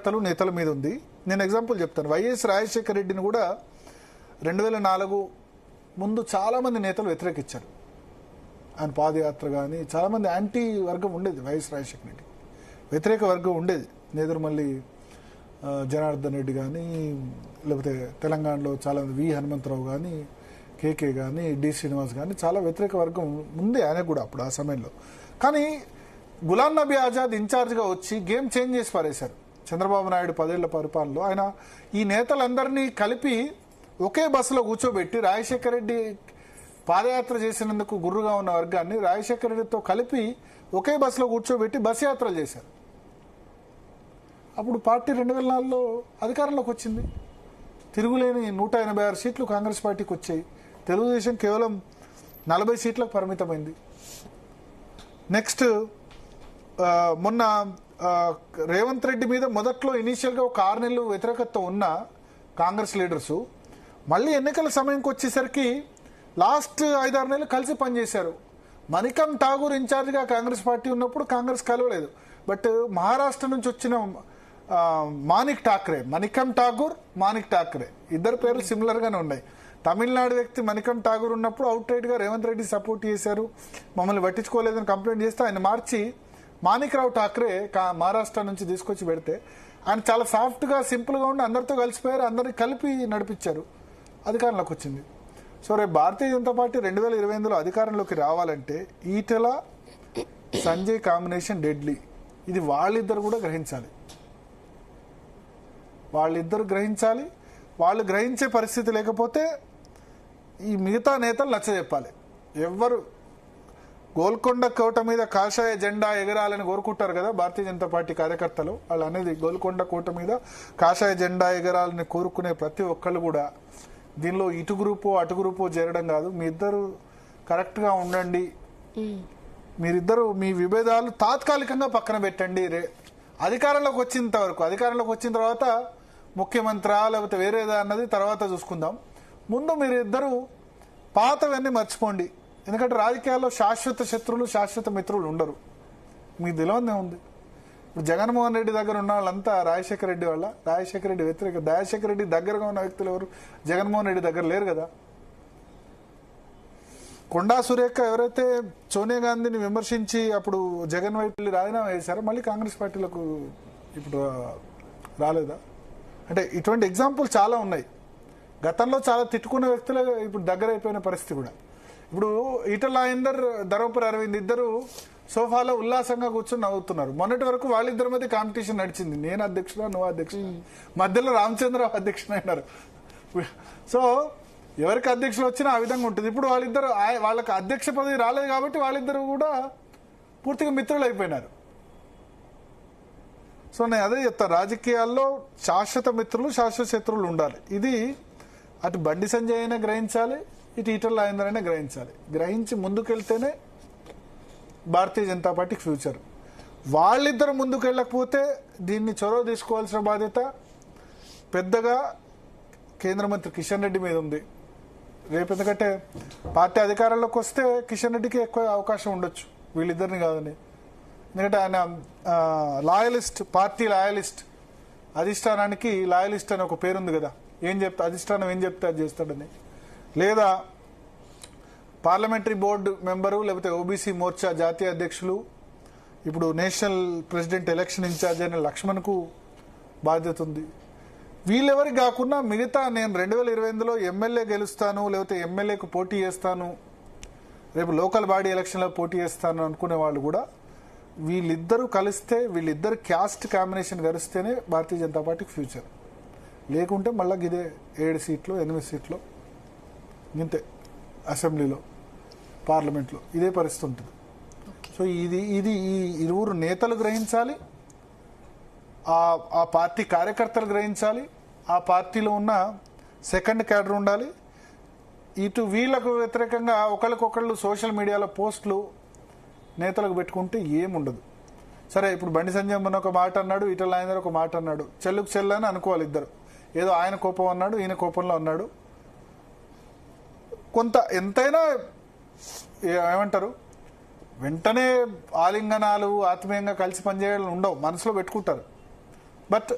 కార్యకర్తలు నేతల మీద ఉంది. నేను ఎగ్జాంపుల్ చెప్తాను. వైఎస్ రాజశేఖర రెడ్డిని కూడా 2004 ముందు చాలామంది నేతలు వ్యతిరేకించారు. ఆయన పాదయాత్ర కానీ చాలామంది యాంటీ వర్గం ఉండేది. వైఎస్ రాజశేఖర రెడ్డి వ్యతిరేక వర్గం ఉండేది. నేదురుమల్లి జనార్దన్ రెడ్డి కానీ, లేకపోతే తెలంగాణలో చాలామంది వి హనుమంతరావు కానీ, కేకే కానీ, డి శ్రీనివాస్ కానీ చాలా వ్యతిరేక వర్గం ఉంది ఆయన కూడా అప్పుడు ఆ సమయంలో. కానీ గులాం నబీ ఆజాద్ ఇన్ఛార్జ్గా వచ్చి గేమ్ చేంజ్ చేసి పారేశారు. చంద్రబాబు నాయుడు 10 ఏళ్ల పరిపాలనలో ఆయన ఈ నేతలందరినీ కలిపి ఒకే బస్సులో కూర్చోబెట్టి రాజశేఖర రెడ్డి పాదయాత్ర చేసినందుకు గుర్రుగా ఉన్న వర్గాన్ని రాజశేఖర రెడ్డితో కలిపి ఒకే బస్సులో కూర్చోబెట్టి బస్ యాత్రలు చేశారు. అప్పుడు పార్టీ 2004లో అధికారంలోకి వచ్చింది. తిరుగులేని 186 సీట్లు కాంగ్రెస్ పార్టీకి వచ్చాయి. తెలుగుదేశం కేవలం 40 సీట్లకు పరిమితమైంది. నెక్స్ట్ మొన్న రేవంత్ రెడ్డి మీద మొదట్లో ఇనీషియల్గా ఒక 6 నెలలు వ్యతిరేకత ఉన్న కాంగ్రెస్ లీడర్సు మళ్ళీ ఎన్నికల సమయంకి వచ్చేసరికి లాస్ట్ 5-6 నెలలు కలిసి పనిచేశారు. మణికం ఠాగూర్ ఇన్ఛార్జ్గా కాంగ్రెస్ పార్టీ ఉన్నప్పుడు కాంగ్రెస్ కలవలేదు. బట్ మహారాష్ట్ర నుంచి వచ్చిన మణికం ఠాగూర్, మాణిక్ ఠాక్రే ఇద్దరు పేర్లు సిమిలర్గానే ఉన్నాయి. తమిళనాడు వ్యక్తి మణికం ఠాగూర్ ఉన్నప్పుడు అవుట్ రైట్గా రేవంత్ రెడ్డి సపోర్ట్ చేశారు. మమ్మల్ని పట్టించుకోలేదని కంప్లైంట్ చేస్తే ఆయన మార్చి మాణిక్ రావు ఠాక్రే మహారాష్ట్ర నుంచి తీసుకొచ్చి పెడితే ఆయన చాలా సాఫ్ట్గా సింపుల్గా ఉండి అందరితో కలిసిపోయారు. అందరినీ కలిపి నడిపించారు, అధికారంలోకి వచ్చింది. సో రేపు భారతీయ జనతా పార్టీ 2028లో అధికారంలోకి రావాలంటే ఈటెల సంజయ్ కాంబినేషన్ డెడ్లీ. ఇది వాళ్ళిద్దరు కూడా గ్రహించాలి. వాళ్ళు గ్రహించే పరిస్థితి లేకపోతే ఈ మిగతా నేతలు నచ్చజెప్పాలి. ఎవ్వరు గోల్కొండ కోట మీద కాషాయ జెండా ఎగరాలని కోరుకుంటారు కదా భారతీయ జనతా పార్టీ కార్యకర్తలు. వాళ్ళు అనేది గోల్కొండ కోట మీద కాషాయ జెండా ఎగరాలని కోరుకునే ప్రతి ఒక్కళ్ళు కూడా దీనిలో ఇటు గ్రూపు అటు గ్రూపు చేరడం కాదు. మీ ఇద్దరు కరెక్ట్గా ఉండండి. మీరిద్దరు మీ విభేదాలు తాత్కాలికంగా పక్కన పెట్టండి. అధికారంలోకి వచ్చిన తర్వాత ముఖ్యమంత్రి లేకపోతే వేరేదా అన్నది తర్వాత చూసుకుందాం. ముందు మీరిద్దరూ పాతవన్నీ మర్చిపోండి. ఎందుకంటే రాజకీయాల్లో శాశ్వత శత్రువులు శాశ్వత మిత్రులు ఉండరు. మీకు తెలియదే ఉంది. ఇప్పుడు జగన్మోహన్ రెడ్డి దగ్గర ఉన్న వాళ్ళంతా రాజశేఖర రెడ్డి వాళ్ళ, రాజశేఖర రెడ్డి వ్యతిరేక. రాజశేఖర రెడ్డి దగ్గరగా ఉన్న వ్యక్తులు ఎవరు? జగన్మోహన్ రెడ్డి దగ్గర లేరు కదా. కొండా సురేఖ ఎవరైతే సోనియా గాంధీని విమర్శించి అప్పుడు జగన్ వైపు రాజీనామా చేశారో మళ్ళీ కాంగ్రెస్ పార్టీలకు ఇప్పుడు రాలేదా? అంటే ఇటువంటి ఎగ్జాంపుల్ చాలా ఉన్నాయి. గతంలో చాలా తిట్టుకున్న వ్యక్తులు ఇప్పుడు దగ్గర అయిపోయిన పరిస్థితి కూడా. ఇప్పుడు ఈటల రాజేందర్, ధర్మపురి అరవింద్ ఇద్దరు సోఫాలో ఉల్లాసంగా కూర్చొని నవ్వుతున్నారు. మొన్నటి వరకు వాళ్ళిద్దరి మధ్య కాంపిటీషన్ నడిచింది. నేను అధ్యక్షుడా, నువ్వు అధ్యక్షుడు. మధ్యలో రామచంద్రరావు అధ్యక్షుడు అయినారు. సో ఎవరికి అధ్యక్షులు వచ్చినా ఆ విధంగా ఉంటుంది. ఇప్పుడు వాళ్ళకి అధ్యక్ష పదవి రాలేదు కాబట్టి వాళ్ళిద్దరు కూడా పూర్తిగా మిత్రులు అయిపోయినారు. సో నేను అదే చెప్తాను, రాజకీయాల్లో శాశ్వత మిత్రులు శాశ్వత శత్రువులు ఉండాలి. ఇది అటు బండి సంజయ్ అయినా గ్రహించాలి, ఇటు ఈటల రాజేందర్ అయినా గ్రహించాలి. గ్రహించి ముందుకెళ్తేనే భారతీయ జనతా పార్టీకి ఫ్యూచర్. వాళ్ళిద్దరు ముందుకు వెళ్ళకపోతే దీన్ని చొరవ తీసుకోవాల్సిన బాధ్యత పెద్దగా కేంద్ర మంత్రి కిషన్ రెడ్డి మీద ఉంది రేపు. ఎందుకంటే పార్టీ అధికారంలోకి వస్తే కిషన్ రెడ్డికి ఎక్కువ అవకాశం ఉండొచ్చు, వీళ్ళిద్దరిని కాదని. ఎందుకంటే ఆయన లాయలిస్ట్, పార్టీ లాయలిస్ట్, అధిష్టానానికి లాయలిస్ట్ అని ఒక పేరుంది కదా. అధిష్టానం ఏం చెప్తే అది చేస్తాడని. లేదా పార్లమెంటరీ బోర్డు మెంబరు, లేకపోతే ఓబీసీ మోర్చా జాతీయ అధ్యక్షులు, ఇప్పుడు నేషనల్ ప్రెసిడెంట్ ఎలక్షన్ ఇన్ఛార్జ్ అయిన లక్ష్మణ్కు బాధ్యత ఉంది. వీళ్ళెవరికి కాకుండా మిగతా నేను 2028లో ఎమ్మెల్యే గెలుస్తాను, లేకపోతే ఎమ్మెల్యేకు పోటీ చేస్తాను, రేపు లోకల్ బాడీ ఎలక్షన్లో పోటీ చేస్తాను అనుకునే వాళ్ళు కూడా వీళ్ళిద్దరూ కలిస్తే, వీళ్ళిద్దరు క్యాస్ట్ కాంబినేషన్ కలిస్తేనే భారతీయ జనతా పార్టీకి ఫ్యూచర్. లేకుంటే మళ్ళీ ఇదే 7 సీట్లు 8 సీట్లు ఇంతే, అసెంబ్లీలో పార్లమెంట్లో ఇదే పరిస్థితి ఉంటుంది. సో ఇది ఈ ఇరువురు నేతలు గ్రహించాలి, ఆ పార్టీ కార్యకర్తలు గ్రహించాలి, ఆ పార్టీలో ఉన్న సెకండ్ క్యాడర్ ఉండాలి. ఇటు వీళ్ళకు వ్యతిరేకంగా ఒకరికొకళ్ళు సోషల్ మీడియాలో పోస్టులు నేతలకు పెట్టుకుంటే ఏముండదు. సరే, ఇప్పుడు బండి సంజయ్ మొన్న ఒక మాట అన్నాడు, ఈటల రాజేందర్ ఒక మాట అన్నాడు, చెల్లుకు చెల్లని అనుకోవాలి ఇద్దరు. ఏదో ఆయన కోపం అన్నాడు, ఈయన కోపంలో అన్నాడు. కొంత ఎంతైనా ఏమంటారు, వెంటనే ఆలింగనాలు ఆత్మీయంగా కలిసి పనిచేయాలని ఉండవు, మనసులో పెట్టుకుంటారు. బట్